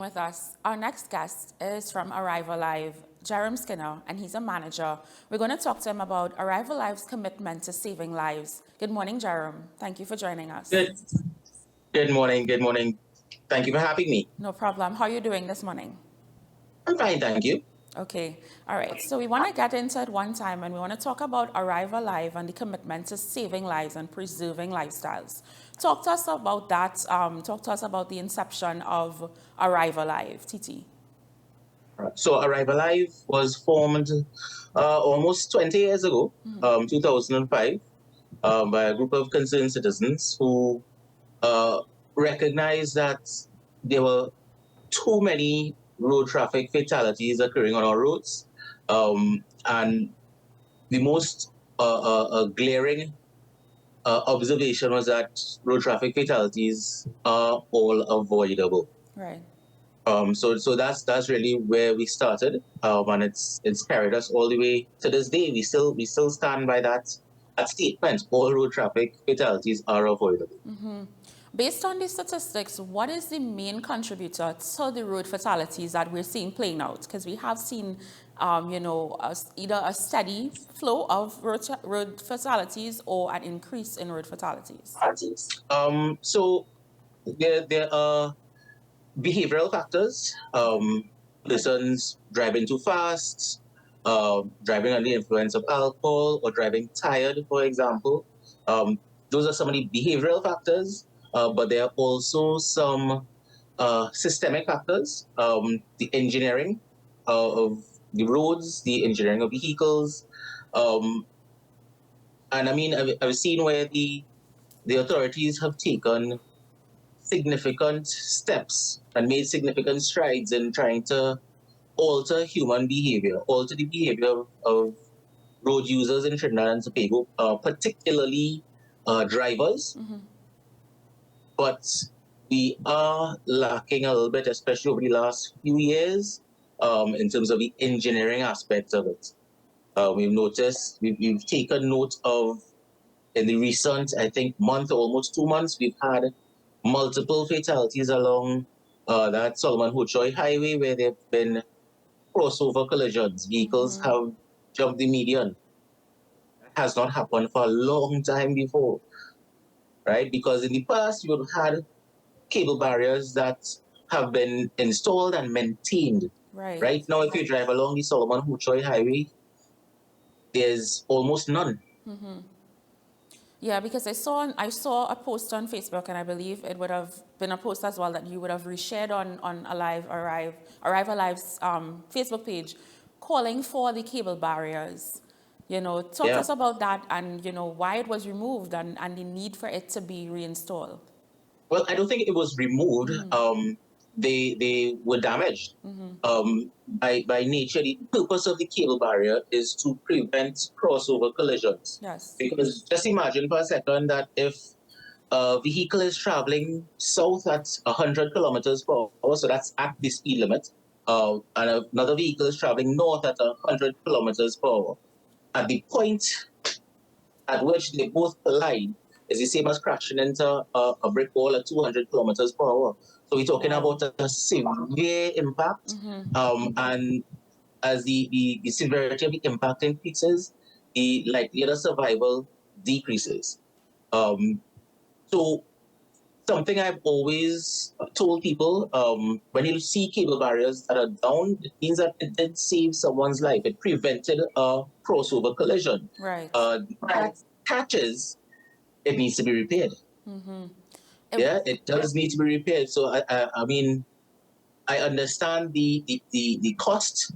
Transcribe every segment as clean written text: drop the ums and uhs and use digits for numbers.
With us. Our next guest is from Arrival Live, Jerome Skinner, and he's a manager. We're going to talk to him about Arrival Live's commitment to saving lives. Good morning, Jerome. Thank you for joining us. Good morning. Good morning. Thank you for having me. No problem. How are you doing this morning? I'm fine, thank you. Okay. All right. So we want to get into it one time and we want to talk about Arrival Live and the commitment to saving lives and preserving lifestyles. Talk to us about that. Talk to us about the inception of Arrival Live, TT. So Arrival Live was formed almost 20 years ago, 2005, by a group of concerned citizens who uh, recognized that there were too many road traffic fatalities occurring on our roads. And the most glaring observation was that road traffic fatalities are all avoidable. Right. So that's really where we started, and it's carried us all the way to this day. We still stand by that statement. All road traffic fatalities are avoidable. Based on these statistics, what is the main contributor to the road fatalities that we're seeing playing out? Because we have seen, either a steady flow of road fatalities or an increase in road fatalities. So there are behavioral factors. Persons driving too fast, driving under the influence of alcohol, or driving tired, for example. Um, those are some of the behavioral factors, but there are also some systemic factors. The engineering of the roads, the engineering of vehicles. Um, and I mean, I've seen where the authorities have taken significant steps and made significant strides in trying to alter human behavior, alter the behavior of road users in Trinidad and Tobago, particularly drivers. But we are lacking a little bit, especially over the last few years, in terms of the engineering aspect of it. We've noticed, we've taken note of, in the recent, I think, month, almost 2 months, we've had multiple fatalities along that Solomon Hochoy Highway, where there have been crossover collisions. Vehicles have jumped the median. That has not happened for a long time before, right? Because in the past, you've had cable barriers that have been installed and maintained. Right. Right now, if you drive along the Solomon Hochoy Highway, there's almost none. Yeah, because I saw a post on Facebook, and I believe it would have been a post as well that you would have reshared on Arrive Alive's Facebook page, calling for the cable barriers. Talk to Yeah. us about that and why it was removed and the need for it to be reinstalled. Well, I don't think it was removed. They were damaged. By nature, the purpose of the cable barrier is to prevent crossover collisions. Yes. Because just imagine for a second that if a vehicle is traveling south at 100 kilometers per hour, so that's at the speed limit, and another vehicle is traveling north at 100 kilometers per hour. At the point at which they both collide is the same as crashing into a brick wall at 200 kilometers per hour. So we're talking about a severe impact. And as the severity of the impact increases, the likelihood of survival decreases. Um, so something I've always told people, when you see cable barriers that are down, it means that it did save someone's life. It prevented a crossover collision. Right. Catches, it needs to be repaired. It- Yeah, it does need to be repaired. So I mean, I understand the cost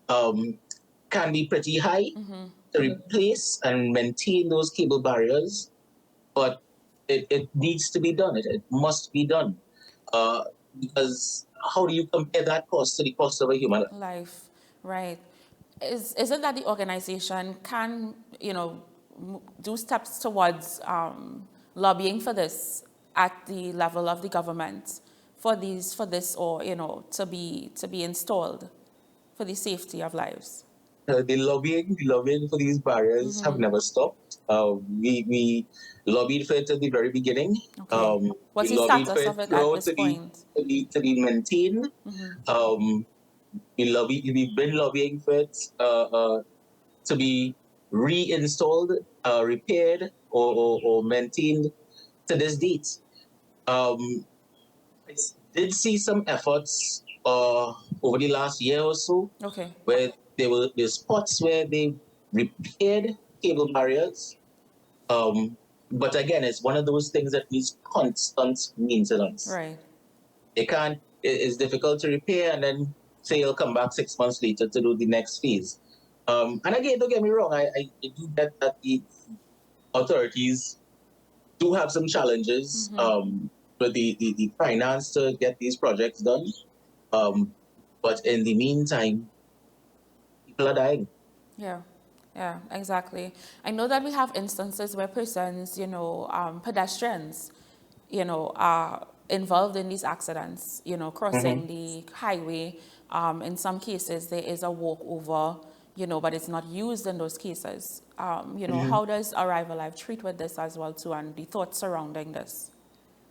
can be pretty high to replace and maintain those cable barriers, but it needs to be done. It must be done. Because how do you compare that cost to the cost of a human life? Life, right. Is it that the organization can, do steps towards lobbying for this at the level of the government for this or, to be installed for the safety of lives? the lobbying for these barriers have never stopped. We lobbied for it at the very beginning. Okay. What's We the lobbied for status it of it at throughout this point? to be maintained. Um, we've been lobbying for it to be reinstalled, repaired, or maintained to this date. Um, I did see some efforts over the last year or so Okay. where there were the spots where they repaired cable barriers. Um, but again, it's one of those things that needs constant maintenance. Right. They can't. It's difficult to repair and then say you'll come back 6 months later to do the next phase. And again, don't get me wrong. I do get that the authorities do have some challenges with the finance to get these projects done. Um, but in the meantime, people are dying. Yeah, yeah, exactly. I know that we have instances where persons, pedestrians, are involved in these accidents, crossing the highway. In some cases, there is a walkover, but it's not used in those cases. How does Arrive Alive treat with this as well, too, and the thoughts surrounding this?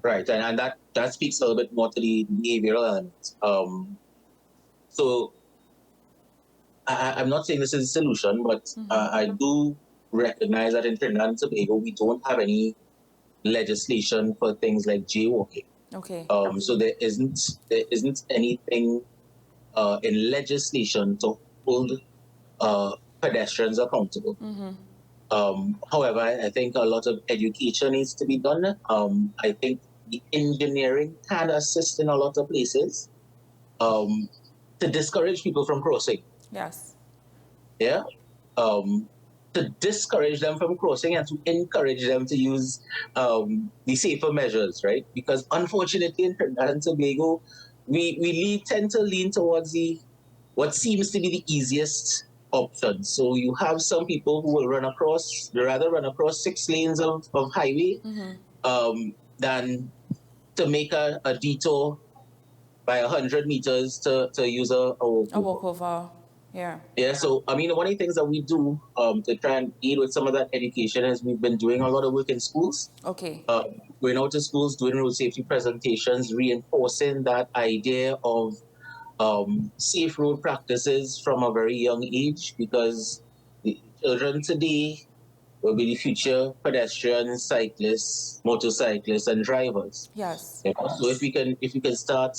Right, and that speaks a little bit more to the behavioral element. So I'm not saying this is a solution, but I do recognize that in Trinidad and Tobago we don't have any legislation for things like jaywalking. Okay. So there isn't anything in legislation to hold pedestrians accountable. However, I think a lot of education needs to be done. I think the engineering can assist in a lot of places um, to discourage people from crossing. Yes. Yeah. Um, to discourage them from crossing and to encourage them to use the safer measures, right? Because unfortunately, in Trinidad and Tobago, we tend to lean towards the what seems to be the easiest option. So you have some people who will they rather run across 6 lanes of highway than to make a detour by 100 meters to use a A walkover. walkover. Yeah. Yeah, so I mean, one of the things that we do to try and aid with some of that education is we've been doing a lot of work in schools, Okay. going out to schools, doing road safety presentations, reinforcing that idea of safe road practices from a very young age, because the children today will be the future pedestrians, cyclists, motorcyclists, and drivers. Yes. You know? So if we can start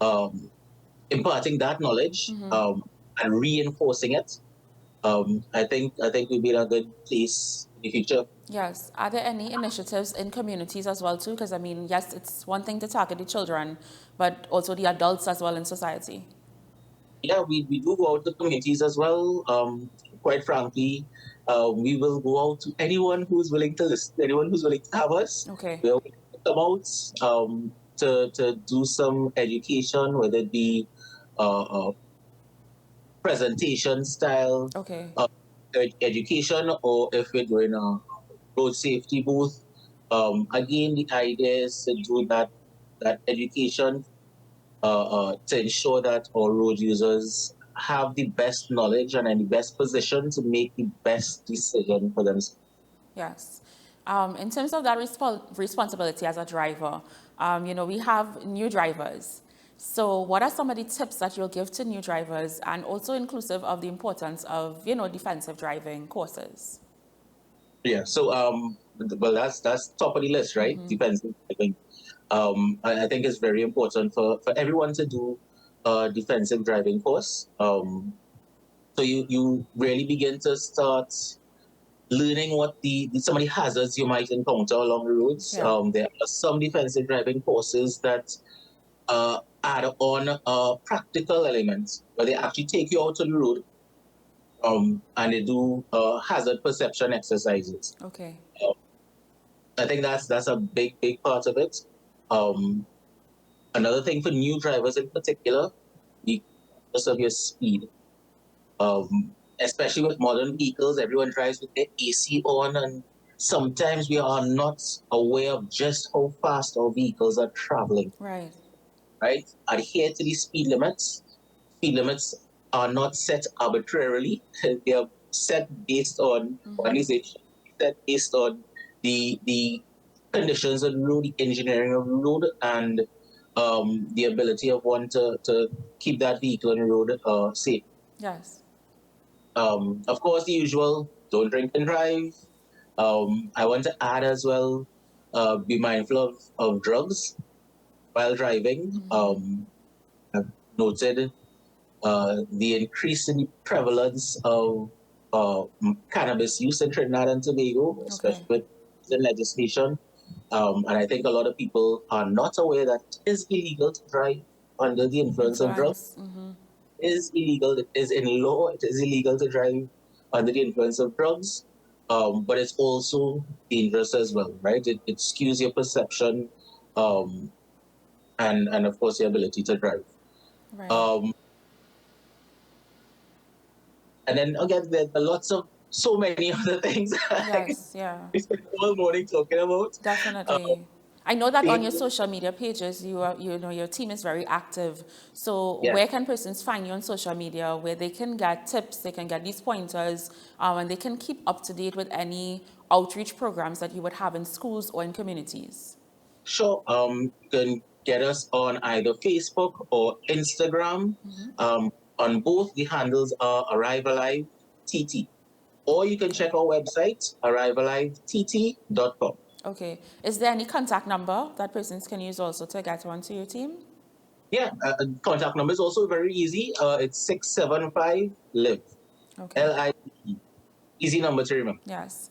um, imparting that knowledge and reinforcing it, I think we'll be in a good place in the future. Yes. Are there any initiatives in communities as well too? Because I mean, yes, it's one thing to target the children, but also the adults as well in society. Yeah, we do go out to communities as well. Quite frankly, we will go out to anyone who's willing to listen, anyone who's willing to have us. Okay. We'll come out to do some education, whether it be presentation style Okay. education, or if we're doing a road safety booth. Again, the idea is to do that education to ensure that our road users have the best knowledge and in the best position to make the best decision for themselves. Yes. In terms of that responsibility as a driver, we have new drivers. So what are some of the tips that you'll give to new drivers, and also inclusive of the importance of, defensive driving courses? Yeah. So well, that's top of the list, right? Defensive driving. I think it's very important for everyone to do a defensive driving course. So you really begin to start learning what some of the hazards you might encounter along the roads. Yeah. There are some defensive driving courses that add on a practical element where they actually take you out to the road and they do hazard perception exercises. Okay. I think that's a big part of it. Um, Another thing for new drivers in particular, the conscious of your speed. Especially with modern vehicles, everyone drives with their AC on, and sometimes we are not aware of just how fast our vehicles are traveling. Right. Right? Adhere to the speed limits. Speed limits are not set arbitrarily. They are set based on, or at least they should be set based on the conditions of the road, the engineering of the road, and the ability of one to keep that vehicle on the road safe. Yes. Of course, the usual: don't drink and drive. I want to add as well, be mindful of drugs while driving. I've noted the increasing prevalence of cannabis use in Trinidad and Tobago, Okay. especially with the legislation. And I think a lot of people are not aware that it is illegal to drive under the influence of drugs. Influence. It is illegal. It is in law. It is illegal to drive under the influence of drugs. But it's also dangerous as well, right? It skews your perception, um, and of course your ability to drive. Right. Um, and then again, there are lots of so many other things I Yes. Yeah. could spend all morning talking about. Definitely. I know that on your Same- social media pages, you know, your team is very active. So yeah, where can persons find you on social media where they can get tips, they can get these pointers, and they can keep up to date with any outreach programs that you would have in schools or in communities? sure. You can get us on either Facebook or Instagram. On both, the handles are Arrive Alive TT. Or you can Okay. check our website, arrivealivetT.com. Okay. Is there any contact number that persons can use also to get onto your team? Yeah, contact number is also very easy. It's 675 LIVE. Okay. LIVE. Easy number to remember. Yes.